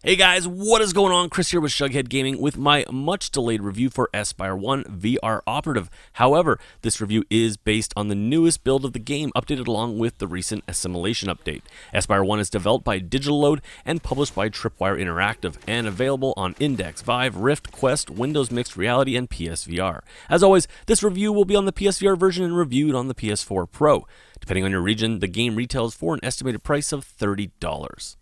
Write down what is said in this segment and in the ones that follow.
Hey guys, what is going on? Chris here with Shughead Gaming with my much delayed review for Espire 1 VR Operative. However, this review is based on the newest build of the game, updated along with the recent assimilation update. Espire 1 is developed by DigitalLoad and published by Tripwire Interactive, and available on Index, Vive, Rift, Quest, Windows Mixed Reality, and PSVR. As always, this review will be on the PSVR version and reviewed on the PS4 Pro. Depending on your region, the game retails for an estimated price of $30.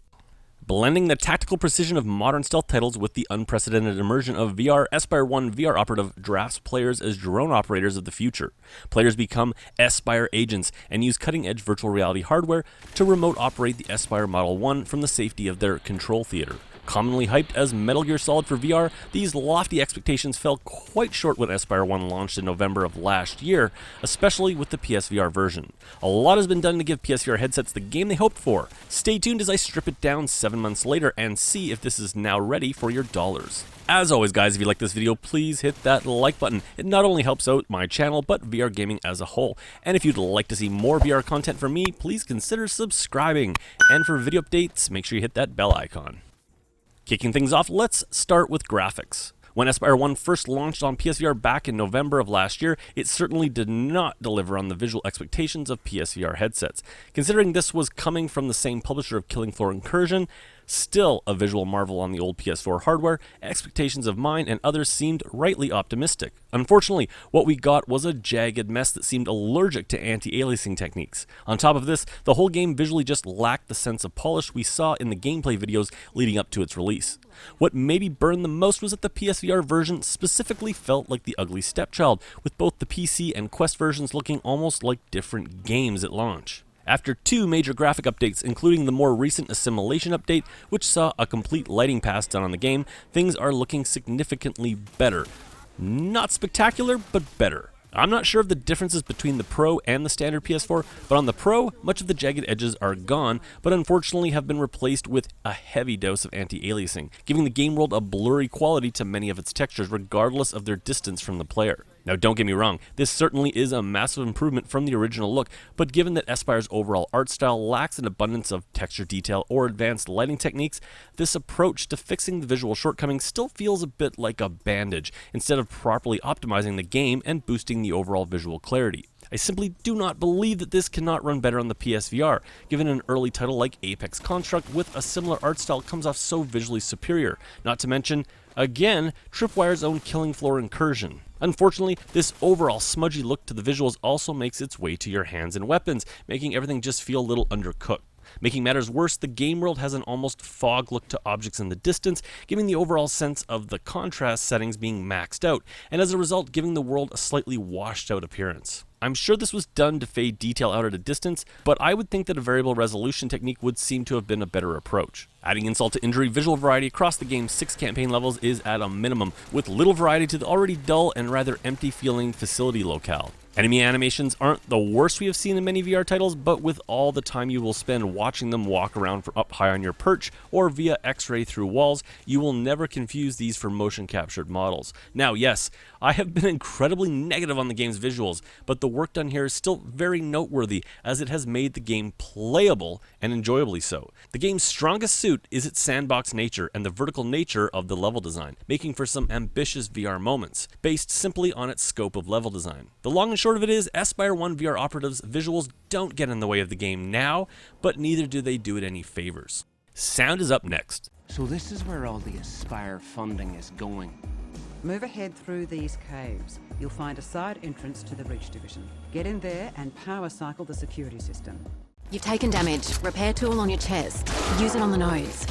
Blending the tactical precision of modern stealth titles with the unprecedented immersion of VR, Espire 1 VR Operative drafts players as drone operators of the future. Players become Espire Agents and use cutting-edge virtual reality hardware to remote operate the Espire Model 1 from the safety of their control theater. Commonly hyped as Metal Gear Solid for VR, these lofty expectations fell quite short when Espire 1 launched in November of last year, especially with the PSVR version. A lot has been done to give PSVR headsets the game they hoped for. Stay tuned as I strip it down 7 months later and see if this is now ready for your dollars. As always guys, if you like this video, please hit that like button. It not only helps out my channel, but VR gaming as a whole. And if you'd like to see more VR content from me, please consider subscribing. And for video updates, make sure you hit that bell icon. Kicking things off, let's start with graphics. When Espire 1 first launched on PSVR back in November of last year, it certainly did not deliver on the visual expectations of PSVR headsets. Considering this was coming from the same publisher of Killing Floor Incursion, still a visual marvel on the old PS4 hardware, expectations of mine and others seemed rightly optimistic. Unfortunately, what we got was a jagged mess that seemed allergic to anti-aliasing techniques. On top of this, the whole game visually just lacked the sense of polish we saw in the gameplay videos leading up to its release. What maybe burned the most was that the PSVR version specifically felt like the ugly stepchild, with both the PC and Quest versions looking almost like different games at launch. After two major graphic updates, including the more recent assimilation update, which saw a complete lighting pass done on the game, things are looking significantly better. Not spectacular, but better. I'm not sure of the differences between the Pro and the standard PS4, but on the Pro, much of the jagged edges are gone, but unfortunately have been replaced with a heavy dose of anti-aliasing, giving the game world a blurry quality to many of its textures regardless of their distance from the player. Now don't get me wrong, this certainly is a massive improvement from the original look, but given that Espire's overall art style lacks an abundance of texture detail or advanced lighting techniques, this approach to fixing the visual shortcomings still feels a bit like a bandage, instead of properly optimizing the game and boosting the overall visual clarity. I simply do not believe that this cannot run better on the PSVR, given an early title like Apex Construct with a similar art style comes off so visually superior, not to mention, again, Tripwire's own Killing Floor Incursion. Unfortunately, this overall smudgy look to the visuals also makes its way to your hands and weapons, making everything just feel a little undercooked. Making matters worse, the game world has an almost fog look to objects in the distance, giving the overall sense of the contrast settings being maxed out, and as a result giving the world a slightly washed out appearance. I'm sure this was done to fade detail out at a distance, but I would think that a variable resolution technique would seem to have been a better approach. Adding insult to injury, visual variety across the game's 6 campaign levels is at a minimum, with little variety to the already dull and rather empty feeling facility locale. Enemy animations aren't the worst we have seen in many VR titles, but with all the time you will spend watching them walk around from up high on your perch or via X-ray through walls, you will never confuse these for motion captured models. Now yes, I have been incredibly negative on the game's visuals, but the work done here is still very noteworthy as it has made the game playable and enjoyably so. The game's strongest suit is its sandbox nature and the vertical nature of the level design, making for some ambitious VR moments, based simply on its scope of level design. The long and short of it is, Espire 1 VR Operative's visuals don't get in the way of the game now, but neither do they do it any favors. Sound is up next. So this is where all the Espire funding is going. Move ahead through these caves. You'll find a side entrance to the Reach Division. Get in there and power cycle the security system. You've taken damage. Repair tool on your chest. Use it on the nose.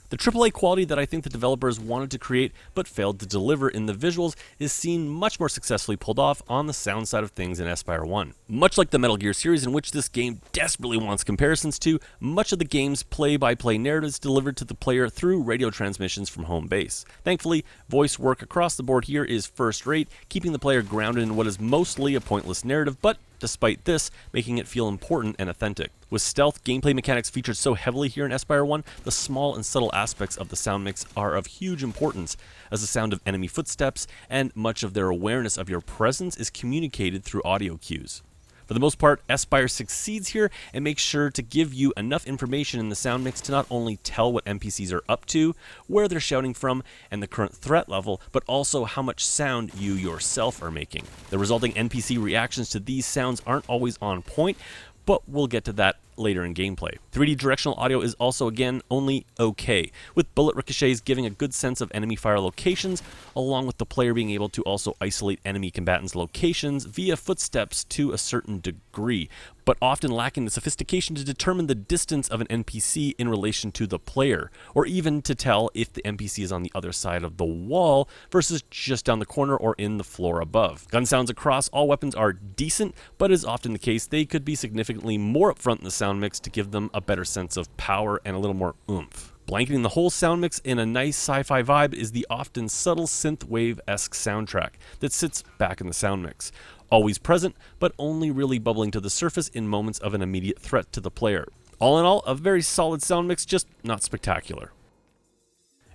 The AAA quality that I think the developers wanted to create but failed to deliver in the visuals is seen much more successfully pulled off on the sound side of things in Espire 1. Much like the Metal Gear series in which this game desperately wants comparisons to, much of the game's play-by-play narrative is delivered to the player through radio transmissions from home base. Thankfully, voice work across the board here is first-rate, keeping the player grounded in what is mostly a pointless narrative, but despite this, making it feel important and authentic. With stealth gameplay mechanics featured so heavily here in Espire 1, the small and subtle aspects of the sound mix are of huge importance, as the sound of enemy footsteps and much of their awareness of your presence is communicated through audio cues. For the most part, Espire succeeds here and makes sure to give you enough information in the sound mix to not only tell what NPCs are up to, where they're shouting from, and the current threat level, but also how much sound you yourself are making. The resulting NPC reactions to these sounds aren't always on point, but we'll get to that later in gameplay. 3D directional audio is also again only okay, with bullet ricochets giving a good sense of enemy fire locations, along with the player being able to also isolate enemy combatants' locations via footsteps to a certain degree, but often lacking the sophistication to determine the distance of an NPC in relation to the player, or even to tell if the NPC is on the other side of the wall versus just down the corner or in the floor above. Gun sounds across all weapons are decent, but as often the case, they could be significantly more upfront in the sound mix to give them a better sense of power and a little more oomph. Blanketing the whole sound mix in a nice sci-fi vibe is the often subtle synthwave-esque soundtrack that sits back in the sound mix. Always present, but only really bubbling to the surface in moments of an immediate threat to the player. All in all, a very solid sound mix, just not spectacular.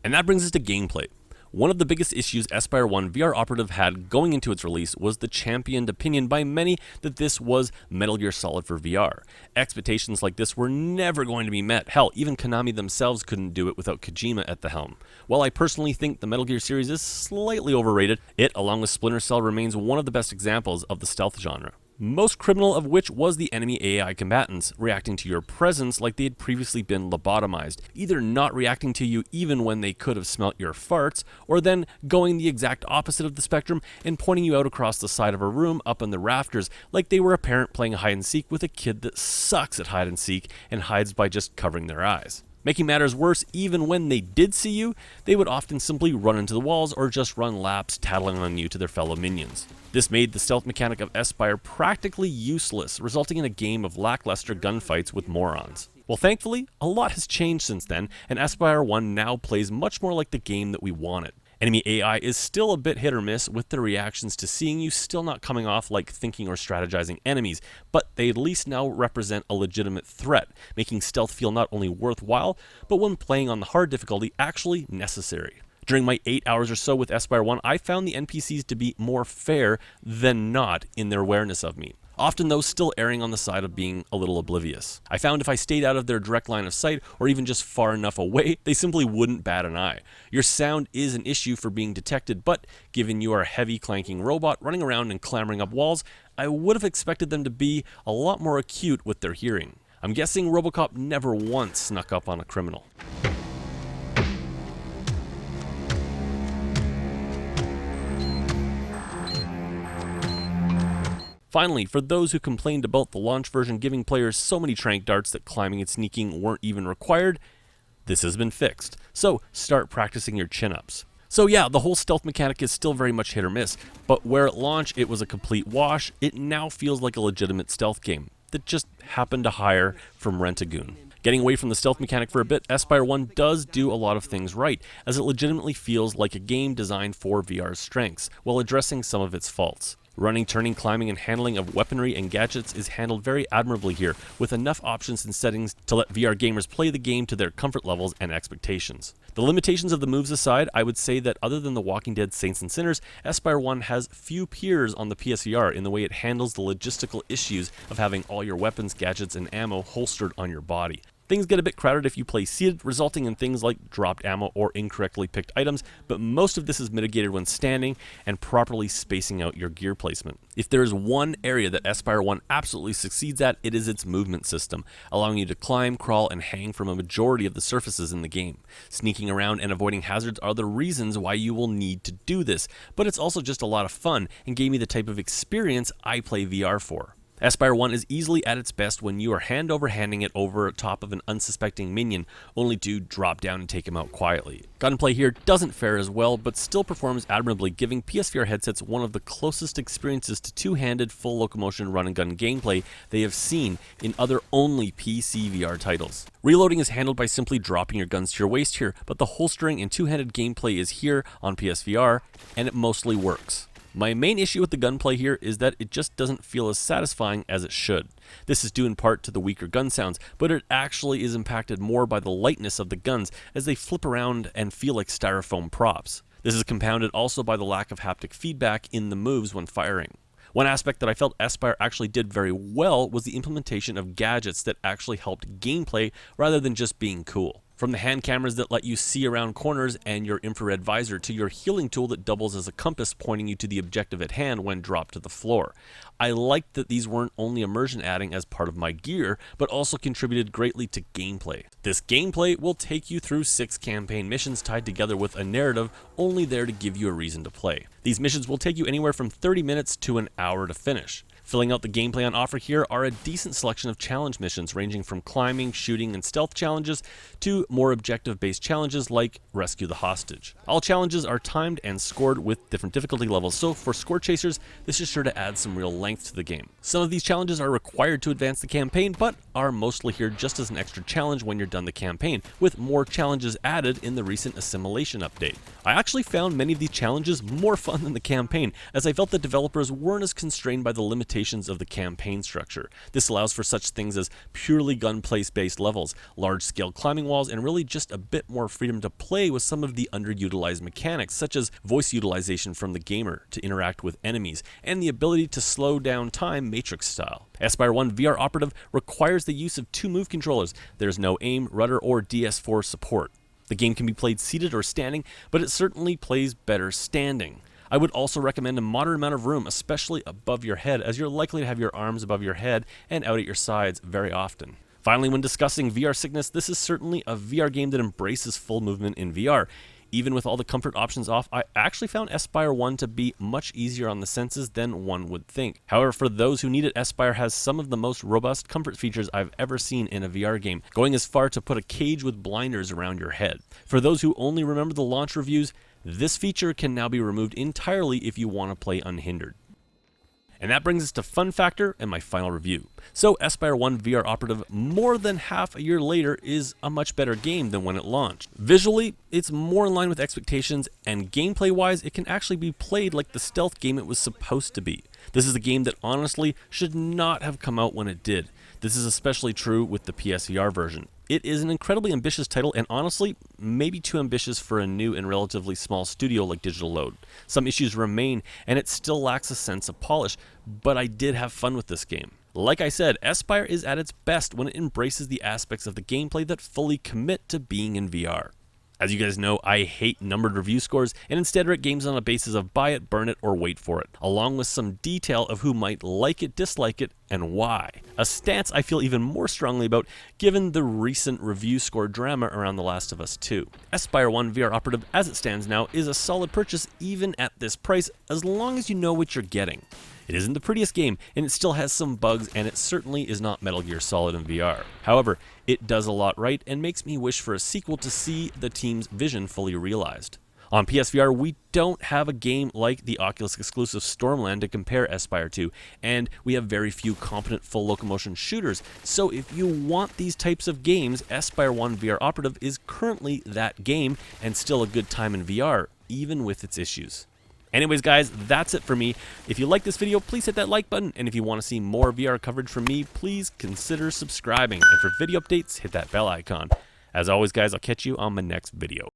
And that brings us to gameplay. One of the biggest issues Espire 1 VR Operative had going into its release was the championed opinion by many that this was Metal Gear Solid for VR. Expectations like this were never going to be met. Hell, even Konami themselves couldn't do it without Kojima at the helm. While I personally think the Metal Gear series is slightly overrated, it, along with Splinter Cell, remains one of the best examples of the stealth genre. Most criminal of which was the enemy AI combatants, reacting to your presence like they had previously been lobotomized, either not reacting to you even when they could have smelt your farts, or then going the exact opposite of the spectrum and pointing you out across the side of a room up in the rafters like they were a parent playing hide and seek with a kid that sucks at hide and seek and hides by just covering their eyes. Making matters worse, even when they did see you, they would often simply run into the walls or just run laps tattling on you to their fellow minions. This made the stealth mechanic of Espire practically useless, resulting in a game of lackluster gunfights with morons. Well, thankfully, a lot has changed since then, and Espire 1 now plays much more like the game that we wanted. Enemy AI is still a bit hit or miss, with their reactions to seeing you still not coming off like thinking or strategizing enemies, but they at least now represent a legitimate threat, making stealth feel not only worthwhile, but when playing on the hard difficulty, actually necessary. During my 8 hours or so with Espire 1, I found the NPCs to be more fair than not in their awareness of me. Often though still erring on the side of being a little oblivious. I found if I stayed out of their direct line of sight, or even just far enough away, they simply wouldn't bat an eye. Your sound is an issue for being detected, but given you are a heavy clanking robot running around and clambering up walls, I would have expected them to be a lot more acute with their hearing. I'm guessing RoboCop never once snuck up on a criminal. Finally, for those who complained about the launch version giving players so many trank darts that climbing and sneaking weren't even required, this has been fixed. So start practicing your chin-ups. So yeah, the whole stealth mechanic is still very much hit or miss, but where at launch it was a complete wash, it now feels like a legitimate stealth game that just happened to hire from Rent-A-Goon. Getting away from the stealth mechanic for a bit, Espire 1 does do a lot of things right, as it legitimately feels like a game designed for VR's strengths, while addressing some of its faults. Running, turning, climbing, and handling of weaponry and gadgets is handled very admirably here, with enough options and settings to let VR gamers play the game to their comfort levels and expectations. The limitations of the moves aside, I would say that other than The Walking Dead Saints and Sinners, Espire 1 has few peers on the PSVR in the way it handles the logistical issues of having all your weapons, gadgets, and ammo holstered on your body. Things get a bit crowded if you play seated, resulting in things like dropped ammo or incorrectly picked items, but most of this is mitigated when standing and properly spacing out your gear placement. If there is one area that Espire 1 absolutely succeeds at, it is its movement system, allowing you to climb, crawl, and hang from a majority of the surfaces in the game. Sneaking around and avoiding hazards are the reasons why you will need to do this, but it's also just a lot of fun and gave me the type of experience I play VR for. Espire 1 is easily at its best when you are hand over handing it over top of an unsuspecting minion, only to drop down and take him out quietly. Gunplay here doesn't fare as well, but still performs admirably, giving PSVR headsets one of the closest experiences to two-handed full locomotion run-and-gun gameplay they have seen in other only PC VR titles. Reloading is handled by simply dropping your guns to your waist here, but the holstering and two-handed gameplay is here on PSVR, and it mostly works. My main issue with the gunplay here is that it just doesn't feel as satisfying as it should. This is due in part to the weaker gun sounds, but it actually is impacted more by the lightness of the guns as they flip around and feel like styrofoam props. This is compounded also by the lack of haptic feedback in the moves when firing. One aspect that I felt Espire actually did very well was the implementation of gadgets that actually helped gameplay rather than just being cool. From the hand cameras that let you see around corners and your infrared visor to your healing tool that doubles as a compass pointing you to the objective at hand when dropped to the floor. I liked that these weren't only immersion adding as part of my gear, but also contributed greatly to gameplay. This gameplay will take you through 6 campaign missions tied together with a narrative only there to give you a reason to play. These missions will take you anywhere from 30 minutes to an hour to finish. Filling out the gameplay on offer here are a decent selection of challenge missions ranging from climbing, shooting, and stealth challenges to more objective-based challenges like rescue the hostage. All challenges are timed and scored with different difficulty levels, so for score chasers, this is sure to add some real length to the game. Some of these challenges are required to advance the campaign, but are mostly here just as an extra challenge when you're done the campaign, with more challenges added in the recent Assimilation update. I actually found many of these challenges more fun than the campaign, as I felt the developers weren't as constrained by the limitations of the campaign structure. This allows for such things as purely gunplay-based levels, large-scale climbing walls, and really just a bit more freedom to play with some of the underutilized mechanics, such as voice utilization from the gamer to interact with enemies, and the ability to slow down time Matrix style. Espire 1 VR Operative requires the use of 2 move controllers. There's no aim, rudder, or DS4 support. The game can be played seated or standing, but it certainly plays better standing. I would also recommend a moderate amount of room, especially above your head, as you're likely to have your arms above your head and out at your sides very often. Finally, when discussing VR sickness, this is certainly a VR game that embraces full movement in VR. Even with all the comfort options off, I actually found Espire 1 to be much easier on the senses than one would think. However, for those who need it, Espire has some of the most robust comfort features I've ever seen in a VR game, going as far to put a cage with blinders around your head. For those who only remember the launch reviews, this feature can now be removed entirely if you want to play unhindered. And that brings us to fun factor and my final review. So Espire 1 VR Operative, more than half a year later, is a much better game than when it launched. Visually, it's more in line with expectations, and gameplay-wise, it can actually be played like the stealth game it was supposed to be. This is a game that honestly should not have come out when it did. This is especially true with the PSVR version. It is an incredibly ambitious title, and honestly, maybe too ambitious for a new and relatively small studio like Digital Load. Some issues remain, and it still lacks a sense of polish, but I did have fun with this game. Like I said, Espire is at its best when it embraces the aspects of the gameplay that fully commit to being in VR. As you guys know, I hate numbered review scores and instead rate games on a basis of buy it, burn it, or wait for it, along with some detail of who might like it, dislike it, and why. A stance I feel even more strongly about given the recent review score drama around The Last of Us 2. Espire 1 VR Operative, as it stands now, is a solid purchase even at this price, as long as you know what you're getting. It isn't the prettiest game, and it still has some bugs, and it certainly is not Metal Gear Solid in VR. However, it does a lot right and makes me wish for a sequel to see the team's vision fully realized. On PSVR, we don't have a game like the Oculus exclusive Stormland to compare Espire to, and we have very few competent full locomotion shooters, so if you want these types of games, Espire 1 VR Operative is currently that game, and still a good time in VR, even with its issues. Anyways guys, that's it for me. If you like this video, please hit that like button, and if you want to see more VR coverage from me, please consider subscribing, and for video updates, hit that bell icon. As always guys, I'll catch you on my next video.